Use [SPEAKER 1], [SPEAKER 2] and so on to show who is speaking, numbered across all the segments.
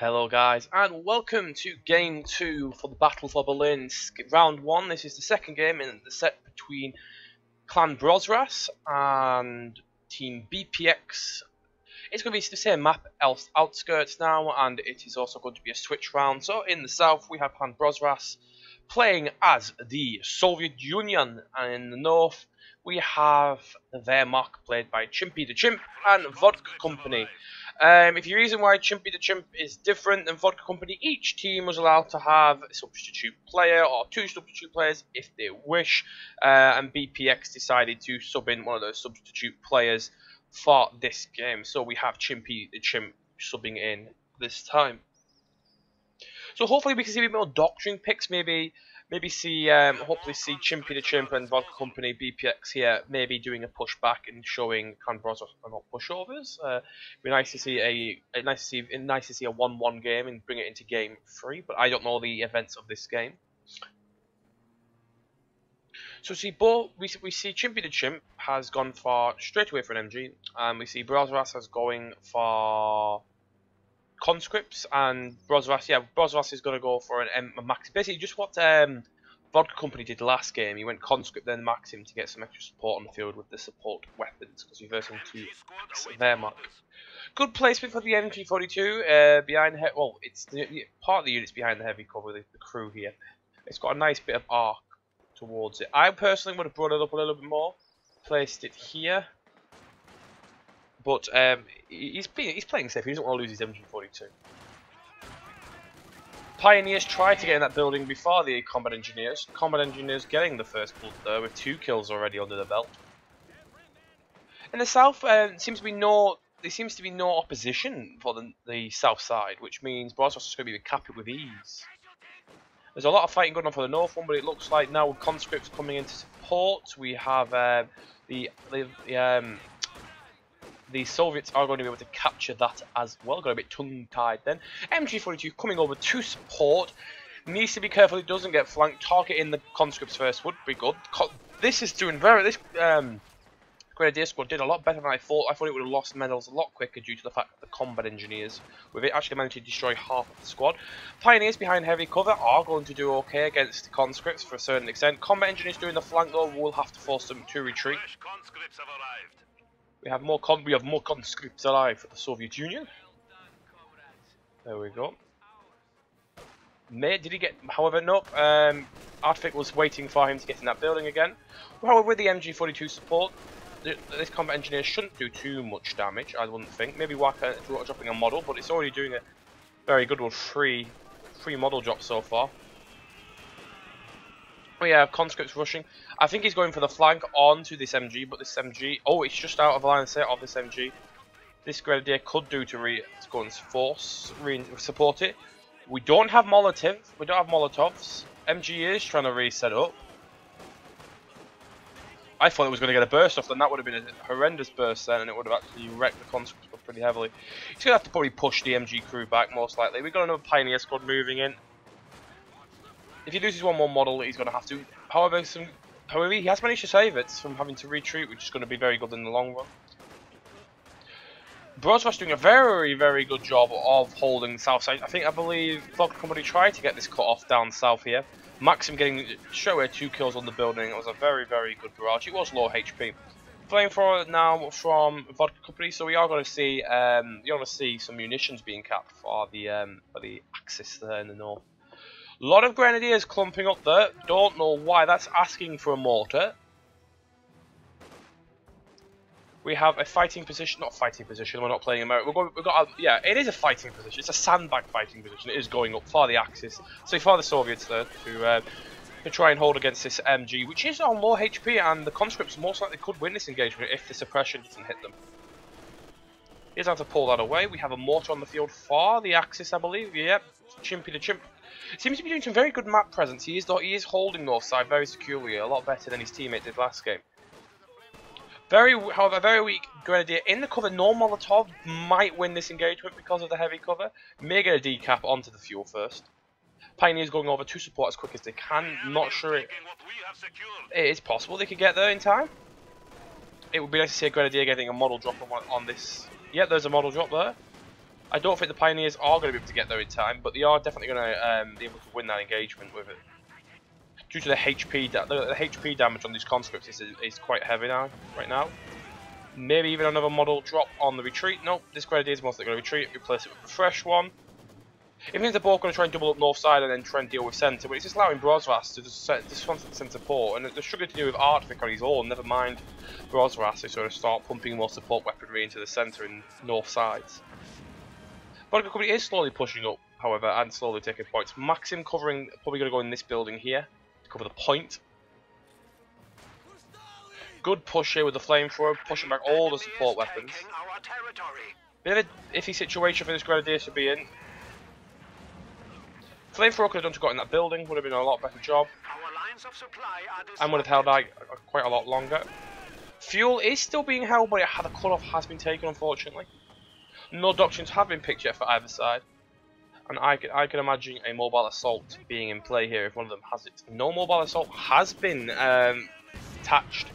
[SPEAKER 1] Hello guys, and welcome to Game 2 for the Battle for Berlin. Round 1, this is the second game in the set between Clan Brosras and Team BPX. It's going to be the same map, Outskirts now, and it is also going to be a switch round. So in the south we have Clan Brosras playing as the Soviet Union, and in the north we have the Wehrmacht played by Chimpy the Chimp and Vodka Company. If you're reason why Chimpy the Chimp is different than Vodka Company, each team was allowed to have a substitute player or two substitute players if they wish, and BPX decided to sub in one of those substitute players for this game. So we have Chimpy the Chimp subbing in this time. So hopefully we can see a bit more doctrine picks, maybe see hopefully see Chimpy the Chimp and Vodka Company BPX here maybe doing a pushback and showing Clan Brosras are not pushovers. It'd be nice to see a 1-1 game and bring it into game 3, but I don't know the events of this game. So we see Chimpy the Chimp has gone for straight away for an MG, and we see Brosras is going for conscripts, and Brosras is going to go for a max. Basically, just what Vodka Company did last game. He went conscript, then max him to get some extra support on the field with the support weapons, because he versed into Wehrmacht. Good placement for the MG42 behind. Well, it's part of the units behind the heavy cover. The crew here. It's got a nice bit of arc towards it. I personally would have brought it up a little bit more, placed it here. But he's playing safe. He doesn't want to lose his MG42. Pioneers tried to get in that building before the Combat Engineers. Combat Engineers getting the first blood there with 2 kills already under the belt. In the south, there seems to be no opposition for the south side, which means Brosras is going to be capped with ease. There's a lot of fighting going on for the north one, but it looks like now with conscripts coming into support, we have the Soviets are going to be able to capture that as well. Got a bit tongue-tied then. MG42 coming over to support. Needs to be careful it doesn't get flanked. Targeting the conscripts first would be good. This is doing this Grenadier squad did a lot better than I thought. I thought it would have lost medals a lot quicker due to the fact that the combat engineers with it actually managed to destroy half of the squad. Pioneers behind heavy cover are going to do okay against the conscripts for a certain extent. Combat engineers doing the flank though will have to force them to retreat. We have more conscripts alive for the Soviet Union. There we go. Did he get? However, nope. Artfik was waiting for him to get in that building again. However, with the MG42 support, this combat engineer shouldn't do too much damage. I wouldn't think. Maybe dropping a model, but it's already doing a very good one. Free model drops so far. We have conscripts rushing. I think he's going for the flank onto this MG, but this MG... Oh, it's just out of line of sight of this MG. This Grenadier could do to go and support it. We don't have Molotovs. MG is trying to reset up. I thought it was going to get a burst off, then that would have been a horrendous burst then, and it would have actually wrecked the conscripts pretty heavily. He's going to have to probably push the MG crew back, most likely. We've got another Pioneer squad moving in. If he loses one more model, he's going to have to. However, he has managed to save it from having to retreat, which is going to be very good in the long run. Brosras doing a very, very good job of holding the south side. I believe Vodka Company tried to get this cut off down south here. Maxim getting straight away 2 kills on the building. It was a very, very good barrage. It was low HP. Flamethrower now from Vodka Company, so we are going to see some munitions being capped for the Axis there in the north. A lot of Grenadiers clumping up there. Don't know why. That's asking for a mortar. We have a fighting position. Not fighting position. We're not playing America. Yeah, it is a fighting position. It's a sandbag fighting position. It is going up for the Axis. So for the Soviets there to try and hold against this MG, which is on low HP, and the conscripts most likely could win this engagement if the suppression doesn't hit them. He doesn't have to pull that away. We have a mortar on the field for the Axis, I believe. Yep, Chimpy the Chimp. Seems to be doing some very good map presence. He is holding north side very securely, a lot better than his teammate did last game. However, very weak Grenadier in the cover. No Molotov might win this engagement because of the heavy cover. May get a decap onto the fuel first. Pioneers going over to support as quick as they can. Not sure it is possible they could get there in time. It would be nice to see a Grenadier getting a model drop on this. Yeah, there's a model drop there. I don't think the Pioneers are going to be able to get there in time, but they are definitely going to be able to win that engagement with it. Due to the HP, the HP damage on these conscripts is quite heavy now, right now. Maybe even another model drop on the retreat. Nope, this Grenadier is mostly going to retreat, replace it with a fresh one. It means they're both going to try and double up north side and then try and deal with centre, but it's just allowing Brosras to just constant send support, and they're struggling to do with Arctic on his own, never mind Brosras, who sort of start pumping more support weaponry into the centre and north sides. Vodka Company is slowly pushing up, however, and slowly taking points. Maxim covering, probably going to go in this building here, to cover the point. Good push here with the flamethrower, pushing back all the support weapons. Bit of an iffy situation for this Grenadier to be in. Flamethrower could have done to got in that building, would have been a lot better job. And would have held out quite a lot longer. Fuel is still being held, but the cut-off has been taken, unfortunately. No doctrines have been picked yet for either side. And I can imagine a mobile assault being in play here if one of them has it. No mobile assault has been attached.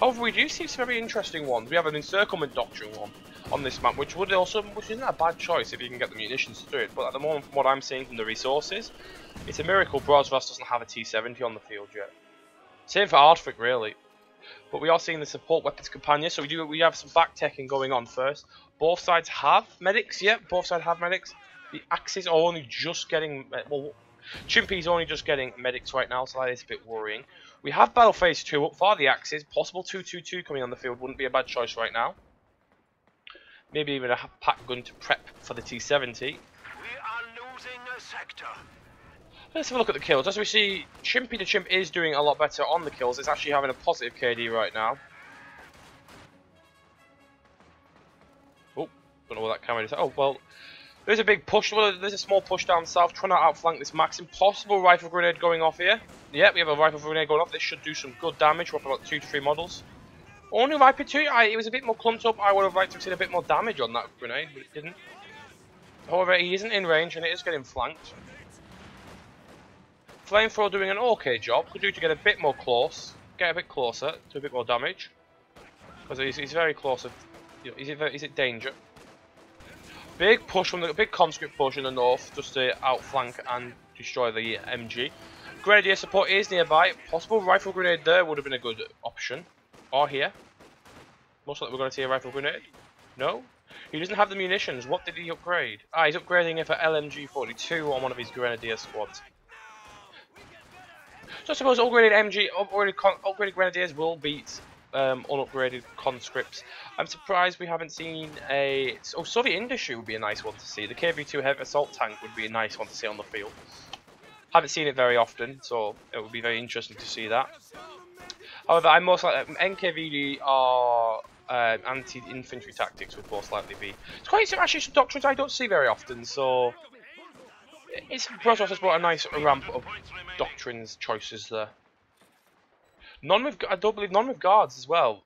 [SPEAKER 1] However, we do see some very interesting ones. We have an encirclement doctrine one on this map, which isn't a bad choice if you can get the munitions to do it. But at the moment, from what I'm seeing from the resources, it's a miracle Brosras doesn't have a T-70 on the field yet. Same for Arctic, really. But we are seeing the support weapons companion, so we have some back-teching going on first. Both sides have medics, yep, both sides have medics. The Axis are only just getting, well, Chimpy's only just getting medics right now, so that is a bit worrying. We have Battle Phase 2 up for the Axis, possible 2-2-2 coming on the field, wouldn't be a bad choice right now. Maybe even a pack gun to prep for the T-70.
[SPEAKER 2] We are losing a sector.
[SPEAKER 1] Let's have a look at the kills. As we see, Chimpy the Chimp is doing a lot better on the kills. It's actually having a positive KD right now. Oh, don't know what that camera is. Oh, well, there's a big push. Well, there's a small push down south, trying to outflank this Maxim. Possible rifle grenade going off here. Yeah, we have a rifle grenade going off. This should do some good damage. We're up about 2 to 3 models. Only Viper 2, it was a bit more clumped up. I would have liked to have seen a bit more damage on that grenade, but it didn't. However, he isn't in range and it is getting flanked. Flamethrower doing an okay job. Could do to get a bit more close, get a bit closer to a bit more damage, because he's very close. He's at danger. Big push from the big conscript push in the north, just to outflank and destroy the MG. Grenadier support is nearby. Possible rifle grenade there would have been a good option. Or here. Most likely we're going to see a rifle grenade. No? He doesn't have the munitions. What did he upgrade? Ah, he's upgrading it for LMG 42 on one of his Grenadier squads. So I suppose upgraded Grenadiers will beat unupgraded conscripts. I'm surprised we haven't seen a... Oh, Soviet Industry would be a nice one to see. The KV-2 heavy assault tank would be a nice one to see on the field. Haven't seen it very often, so it would be very interesting to see that. However, I'm most likely NKVD are anti-infantry tactics would most likely be. It's quite actually some doctrines I don't see very often, so Brosras has brought a nice ramp of doctrines choices there. I don't believe none with guards as well.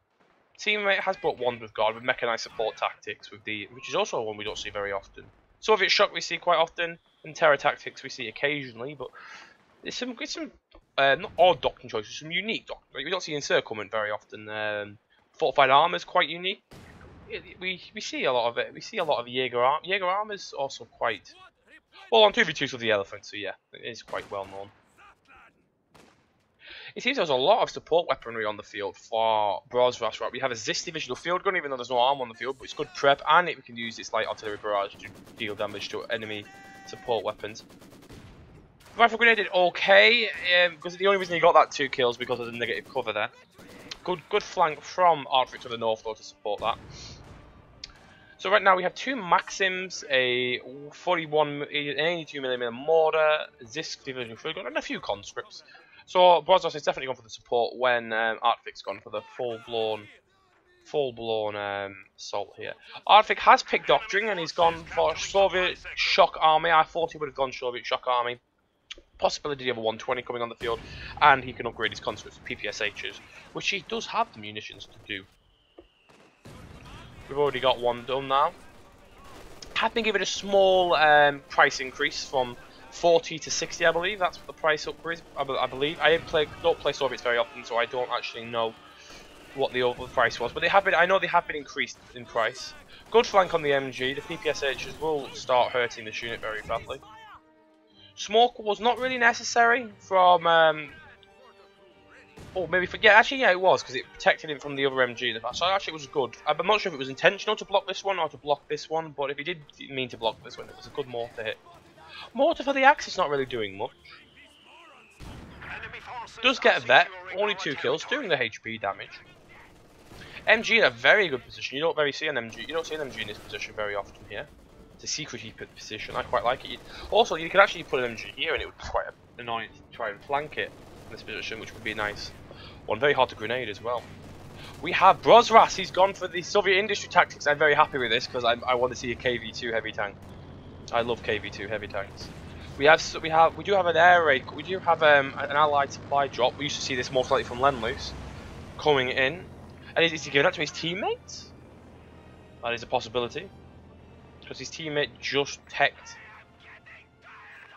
[SPEAKER 1] Teammate has brought one with guard with mechanized support tactics which is also one we don't see very often. Soviet shock we see quite often, and terror tactics we see occasionally, but it's some not odd doctrine choices, some unique doctrine. We don't see encirclement very often. Fortified armor is quite unique. We see a lot of it. We see a lot of Jaeger armor. Jaeger armor is also quite well on 2v2s with the elephant, so yeah, it is quite well known. It seems there's a lot of support weaponry on the field for Brosras. Right, we have a Zis divisional field gun, even though there's no armor on the field, but it's good prep, and we can use its light artillery barrage to deal damage to enemy support weapons. Rifle grenade did okay, because the only reason he got that 2 kills because of the negative cover there. Good flank from Arctic to the north though to support that. So right now we have 2 Maxims, a 82mm mortar, Zisk division field gun, and a few conscripts. So Brosras is definitely gone for the support when Arctic's gone for the full-blown assault here. Arctic has picked doctrine and he's gone for Soviet shock army. I thought he would have gone Soviet shock army. Possibility of a 120 coming on the field, and he can upgrade his conscripts to PPSHs, which he does have the munitions to do. We've already got one done now. Have been given a small price increase from 40 to 60, I believe. That's what the price up is. I believe. I don't play Soviets very often, so I don't actually know what the other price was, but they have been. I know they have been increased in price. Good flank on the MG. The PPSHs will start hurting this unit very badly. Smoke was not really necessary from. Oh, maybe for yeah, it was because it protected him from the other MG. So actually, it was good. I'm not sure if it was intentional to block this one or to block this one, but if he did mean to block this one, it was a good mortar hit. Mortar for the Axis not really doing much. Does get a vet, only 2 kills, doing the HP damage. MG in a very good position. You don't see an MG in this position very often here. It's a secret position. I quite like it. Also, you could actually put an MG here, and it would be quite annoying to try and flank it in this position, which would be nice. One very hard to grenade as well. We have Brosras. He's gone for the Soviet industry tactics. I'm very happy with this because I want to see a KV-2 heavy tank. I love KV-2 heavy tanks. We do have an air raid. We do have an allied supply drop. We used to see this most likely from Lend-Loose coming in, and is he giving that to his teammates? That is a possibility because his teammate just teched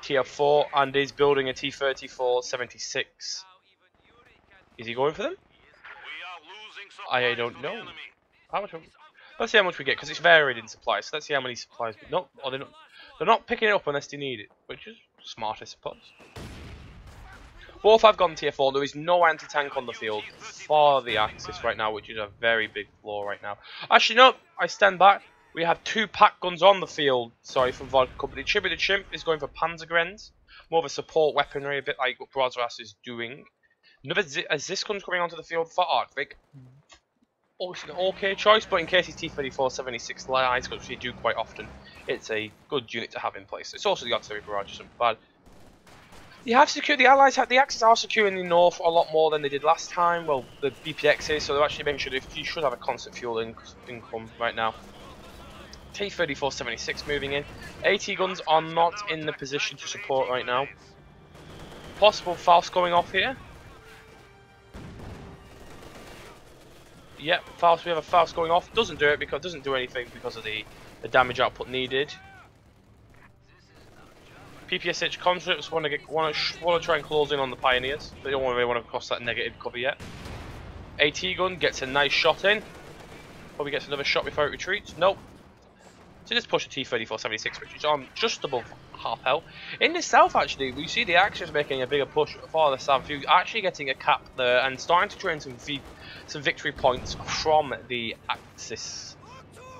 [SPEAKER 1] Tier 4 and is building a T-34-76. Is he going for them? I don't know. How much? Let's see how much we get because it's varied in supplies. So let's see how many supplies. No, oh, they're not. They're not picking it up unless they need it, which is smart, I suppose. Both have gone Tier 4. There is no anti-tank on the field for the Axis right now, which is a very big flaw right now. Actually, no, I stand back. We have 2 pack guns on the field. Sorry, from Vodka Company. Chibi the Chimp is going for Panzergrenz. More of a support weaponry, a bit like what Brosras is doing. Another Ziskun's coming onto the field for Arctic. Oh, it's an okay choice, but in case his T-34-76 lies, which we do quite often, it's a good unit to have in place. It's also the artillery barrage, isn't bad. You have secured the Allies. The Axis are securing the north a lot more than they did last time. Well, the BPX is, so they're actually making sure you should have a constant fuel income right now. T-34-76 moving in. AT guns are not in the position to support right now. Possible Faust going off here. Yep, Faust. We have a Faust going off. Doesn't do anything because of the damage output needed. PPSH conscripts want to try and close in on the Pioneers. They don't really want to cross that negative cover yet. AT gun gets a nice shot in. Probably gets another shot before it retreats. Nope. So just push the T-34-76, which is on just above half health. In the south, actually, we see the Axis making a bigger push for the south. You're actually getting a cap there and starting to train some victory points from the Axis.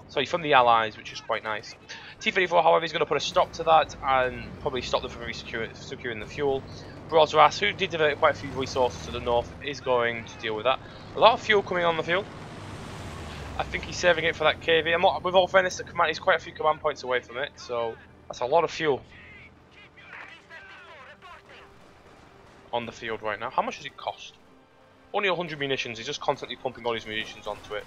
[SPEAKER 1] Sorry, from the Allies, which is quite nice. T-34, however, is going to put a stop to that and probably stop them from securing the fuel. Brosras, who did divert quite a few resources to the north, is going to deal with that. A lot of fuel coming on the field. I think he's saving it for that KV. With all fairness, he's quite a few command points away from it, so that's a lot of fuel on the field right now. How much does it cost? Only 100 munitions. He's just constantly pumping all his munitions onto it.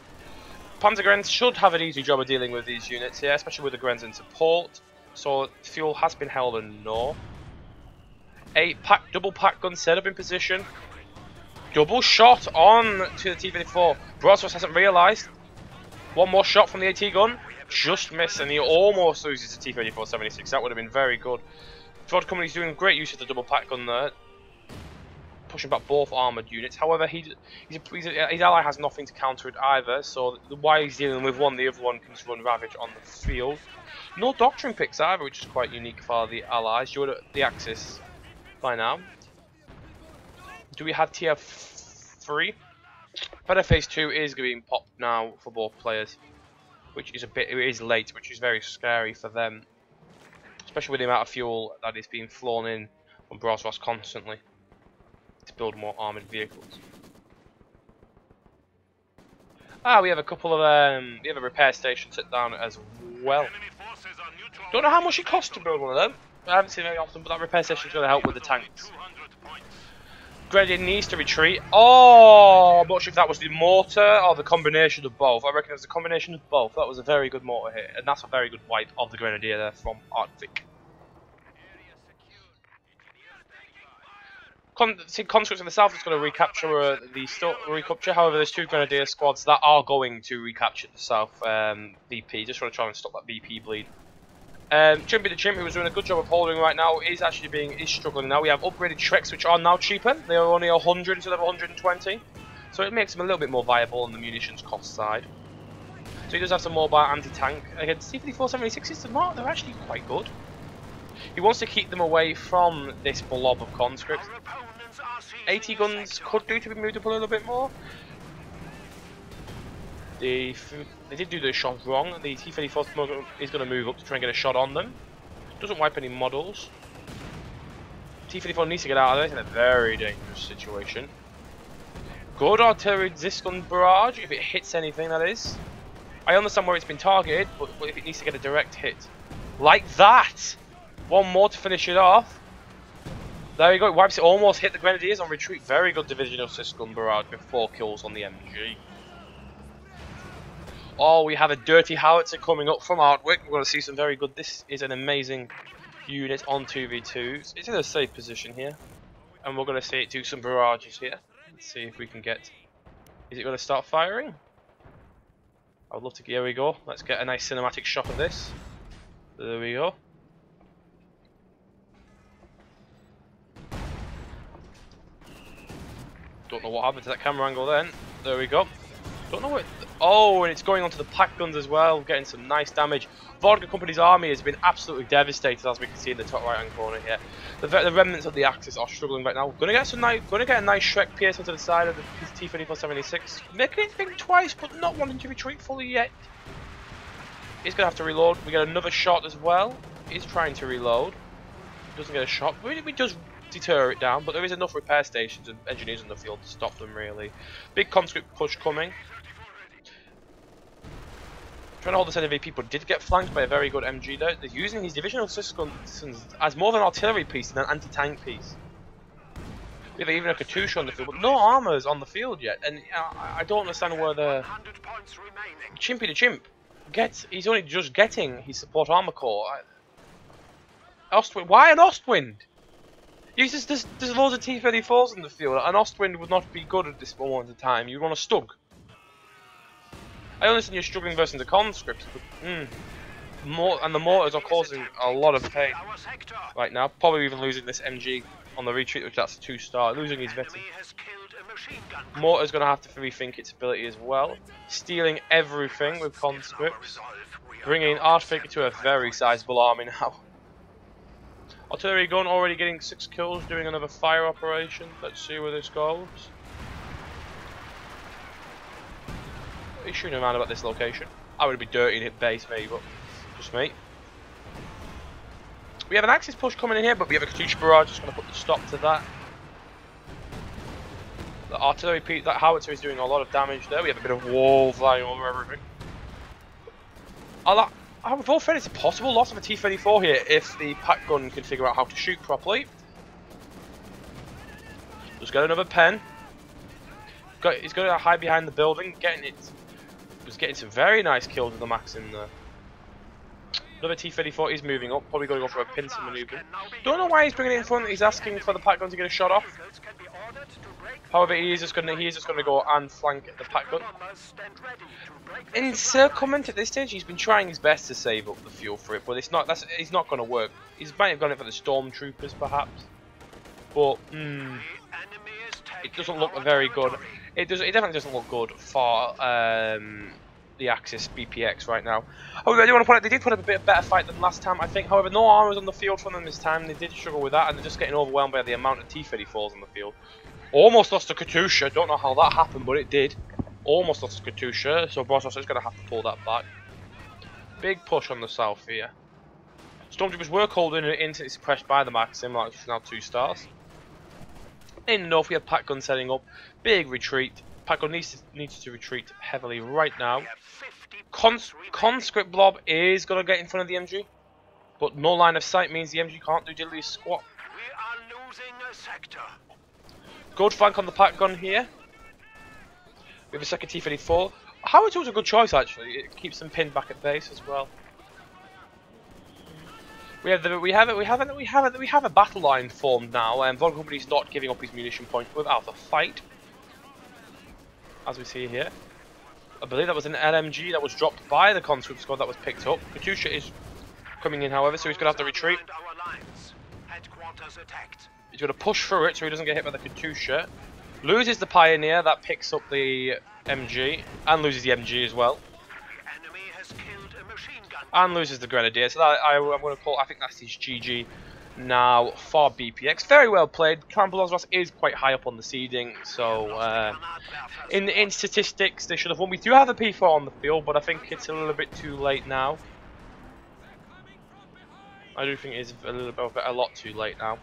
[SPEAKER 1] Panzergrenz should have an easy job of dealing with these units here, especially with the Grenz in support. So fuel has been held in north. Double pack gun set up in position. Double shot on to the T-34. Brosras hasn't realised. One more shot from the AT gun. Just missed, and he almost loses the T-34-76. That would have been very good. Ford Company's doing great use of the double pack gun there. Pushing back both armoured units. However, his ally has nothing to counter it either, so while he's dealing with one, the other one can just run Ravage on the field. No doctrine picks either, which is quite unique for the Allies. You're at the Axis by now. Do we have Tier 3? Better Phase 2 is being popped now for both players, which is it is late, which is very scary for them, especially with the amount of fuel that is being flown in from Brosras constantly to build more armoured vehicles. We have a couple of we have a repair station set down as well. Don't know how much it costs to build one of them. I haven't seen it very often, but that repair station is going to help with the tanks. Grenadier needs to retreat. Oh, I'm not sure if that was the mortar or the combination of both. I reckon it was the combination of both. That was a very good mortar hit, and that's a very good wipe of the Grenadier there from Arctic. Conscripts in the south is going to recapture recapture. However, there's 2 Grenadier squads that are going to recapture the south VP. Just want to try and stop that VP bleed. Chimpy the Chimp, who was doing a good job of holding right now, is struggling now. We have upgraded Shreks, which are now cheaper. They are only 100 instead of 120. So it makes him a little bit more viable on the munitions cost side. So he does have some mobile anti-tank. Again, T-34-76s they're actually quite good. He wants to keep them away from this blob of conscripts. 80 guns could do to be moved up a little bit more. They did do the shot wrong. The T-34 is going to move up to try and get a shot on them. Doesn't wipe any models. T-34 needs to get out of this in a very dangerous situation. Good artillery disc gun barrage, if it hits anything, that is. I understand where it's been targeted, but if it needs to get a direct hit. Like that! One more to finish it off. There you go, it wipes it, almost hit the Grenadiers on retreat. Very good divisional disc gun barrage with 4 kills on the MG. Oh, we have a dirty howitzer coming up from Artwick. We're going to see some very good. This is an amazing unit on 2v2s. It's in a safe position here. And we're going to see it do some barrages here. Let's see if we can get... Is it going to start firing? I would love to... Here we go. Let's get a nice cinematic shot of this. There we go. Don't know what happened to that camera angle then. There we go. Don't know what... Oh, and it's going onto the pack guns as well, getting some nice damage. Vodka Company's army has been absolutely devastated, as we can see in the top right hand corner here. The remnants of the Axis are struggling right now. Gonna get a nice Shrek pierce onto the side of the T-34-76. Making it think twice, but not wanting to retreat fully yet. He's gonna have to reload. We get another shot as well. He's trying to reload. Doesn't get a shot. We just deter it down, but there is enough repair stations and engineers in the field to stop them really. Big conscript push coming. Trying to hold this NVP, but did get flanked by a very good MG there. They're using his divisional systems as more of an artillery piece than an anti-tank piece. We have even a Katusha on the field, but no armors on the field yet. And I don't understand where the Chimpy the Chimp gets. He's only just getting his support armor core. Ostwind, why an Ostwind? There's loads of T-34s in the field. An Ostwind would not be good at this moment in time. You'd want a Stug. I understand you're struggling versus the conscripts, but the mortars are causing a lot of pain right now. Probably even losing this MG on the retreat, which that's a 2-star. Losing his veteran. Mortar's going to have to rethink its ability as well. Stealing everything with conscripts. Bringing Artfigure to a very sizable army now. Artillery gun already getting 6 kills, doing another fire operation. Let's see where this goes. He's shooting around about this location. I would be dirty and hit base maybe, but just me. We have an Axis push coming in here, but we have a Katusha barrage. Just going to put the stop to that. The artillery piece, that howitzer is doing a lot of damage there. We have a bit of wall flying over everything. With all fairness, it's a possible loss of a T-34 here if the pack gun can figure out how to shoot properly. Just get another pen. He's going to hide behind the building, getting some very nice kills with the Maxim there. Another T-34 is moving up, probably going to go for a pincer maneuver. Don't know why he's bringing it in front. He's asking for the pack gun to get a shot off. However, he is just going to go and flank the pack gun. Encirclement at this stage, he's been trying his best to save up the fuel for it, but it's not going to work. He might have gone in for the stormtroopers, perhaps, but it doesn't look very good. It definitely doesn't look good for the Axis BPX right now. However, I do want to point out they did put up a bit better fight than last time, I think. However, no armors on the field from them this time. They did struggle with that, and they're just getting overwhelmed by the amount of T-34s on the field. Almost lost to Katusha. Don't know how that happened, but it did. Almost lost to Katusha, so Brosras is going to have to pull that back. Big push on the south here. Stormtroopers were called in and instantly suppressed by the Maxim, like it's now 2 stars. In north, we have pack gun setting up. Big retreat. Pack gun needs to retreat heavily right now. Conscript blob is going to get in front of the MG, but no line of sight means the MG can't do diddly squat.
[SPEAKER 2] We are losing a sector.
[SPEAKER 1] Good flank on the pack gun here. We have a second T-34. Howitzer was a good choice actually. It keeps them pinned back at base as well. We have a battle line formed now, and Von Company's not giving up his munition point without a fight, as we see here. I believe that was an LMG that was dropped by the conscript squad that was picked up. Katusha is coming in, however, so he's going to have to retreat. He's going to push through it so he doesn't get hit by the Katusha. Loses the Pioneer, that picks up the MG, and loses the MG as well.
[SPEAKER 2] The enemy has killed a machine gun.
[SPEAKER 1] And loses the Grenadier, so that I'm going to call, I think that's his GG now for BPX. Very well played. Clan Brosras is quite high up on the seeding, so in statistics they should have won. We do have a P4 on the field, but I think it's a little bit too late now. I do think it's a lot too late now.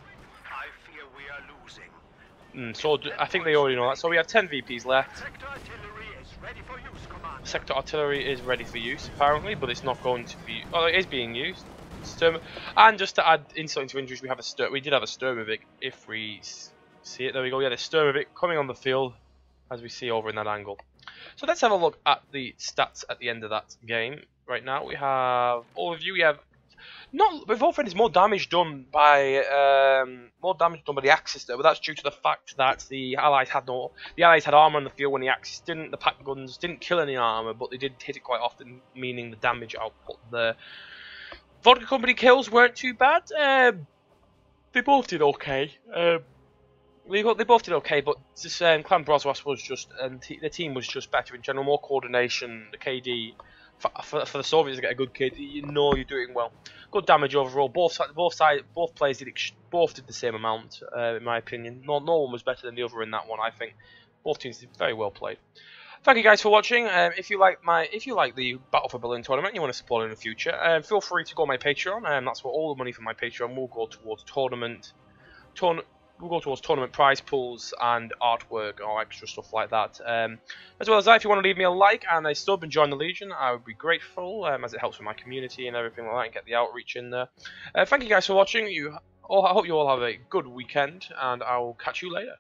[SPEAKER 2] I fear we are losing.
[SPEAKER 1] So I think they already know that. So we have 10 VPs left.
[SPEAKER 2] Sector artillery is ready for use, Commander.
[SPEAKER 1] Sector artillery is ready for use apparently, but it's not going to be. Oh, it is being used. And just to add insult to injuries, we did have a Sturmovik. If we see it, there we go. Yeah, the Sturmovik coming on the field, as we see over in that angle. So let's have a look at the stats at the end of that game. Right now we have overview. We have we've often is more damage done by the Axis there, but that's due to the fact that the Allies had armor on the field when the Axis didn't. The pack guns didn't kill any armor, but they did hit it quite often, meaning the damage output there. Vodka Company kills weren't too bad. They both did okay. They both did okay, but this, Clan Brosras was just, and the team was just better in general. More coordination. The KD for the Soviets to get a good KD, you know you're doing well. Good damage overall. Both players did the same amount, in my opinion. No one was better than the other in that one. I think both teams did very well played. Thank you guys for watching. If you like the Battle for Berlin tournament, and you want to support it in the future, feel free to go on my Patreon. That's where all the money from my Patreon will go towards tournament prize pools and artwork or extra stuff like that. As well as that, if you want to leave me a like and a sub and join the Legion, I would be grateful, as it helps with my community and everything like that, and get the outreach in there. Thank you guys for watching. I hope you all have a good weekend, and I will catch you later.